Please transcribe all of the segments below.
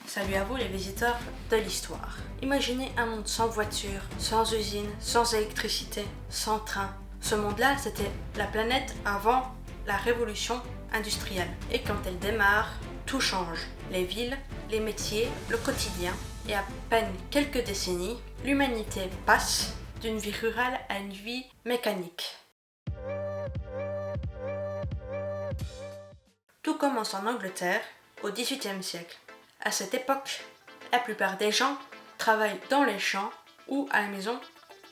Salut à vous les visiteurs de l'histoire. Imaginez un monde sans voiture, sans usine, sans électricité, sans train. Ce monde-là, c'était la planète avant la révolution industrielle. Et quand elle démarre, tout change. Les villes, les métiers, le quotidien. Et à peine quelques décennies, l'humanité passe d'une vie rurale à une vie mécanique. Tout commence en Angleterre au XVIIIe siècle. À cette époque, la plupart des gens travaillent dans les champs ou à la maison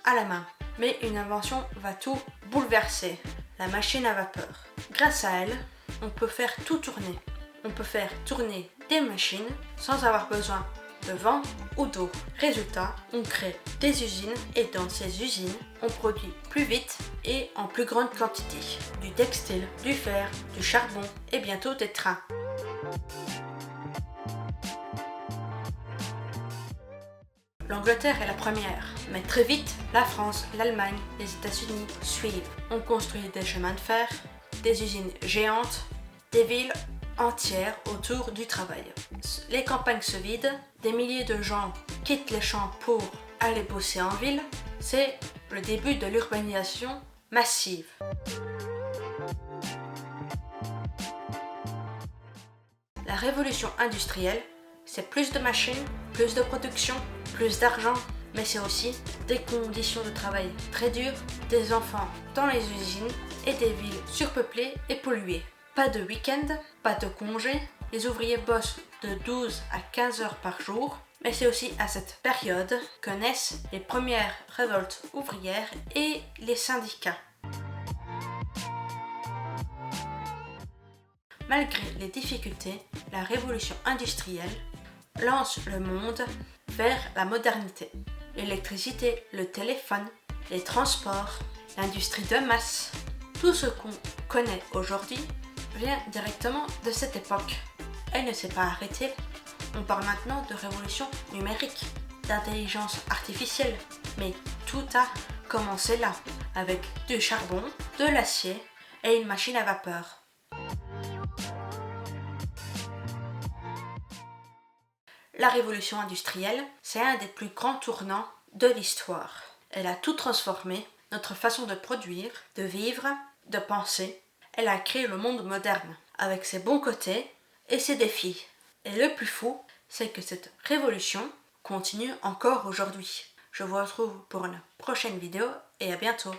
à la main. Mais une invention va tout bouleverser, la machine à vapeur. Grâce à elle, on peut faire tout tourner. On peut faire tourner des machines sans avoir besoin de vent ou d'eau. Résultat, on crée des usines et dans ces usines, on produit plus vite et en plus grande quantité. Du textile, du fer, du charbon et bientôt des trains. L'Angleterre est la première, mais très vite, la France, l'Allemagne, les États-Unis suivent. On construit des chemins de fer, des usines géantes, des villes entières autour du travail. Les campagnes se vident, des milliers de gens quittent les champs pour aller bosser en ville. C'est le début de l'urbanisation massive. La révolution industrielle, c'est plus de machines, plus de production, plus d'argent, mais c'est aussi des conditions de travail très dures, des enfants dans les usines et des villes surpeuplées et polluées. Pas de week-end, pas de congés, les ouvriers bossent de 12 à 15 heures par jour, mais c'est aussi à cette période que naissent les premières révoltes ouvrières et les syndicats. Malgré les difficultés, la révolution industrielle lance le monde vers la modernité. L'électricité, le téléphone, les transports, l'industrie de masse, tout ce qu'on connaît aujourd'hui vient directement de cette époque. Elle ne s'est pas arrêtée. On parle maintenant de révolution numérique, d'intelligence artificielle, mais tout a commencé là, avec du charbon, de l'acier et une machine à vapeur. La révolution industrielle, c'est un des plus grands tournants de l'histoire. Elle a tout transformé, notre façon de produire, de vivre, de penser. Elle a créé le monde moderne, avec ses bons côtés et ses défis. Et le plus fou, c'est que cette révolution continue encore aujourd'hui. Je vous retrouve pour une prochaine vidéo et à bientôt.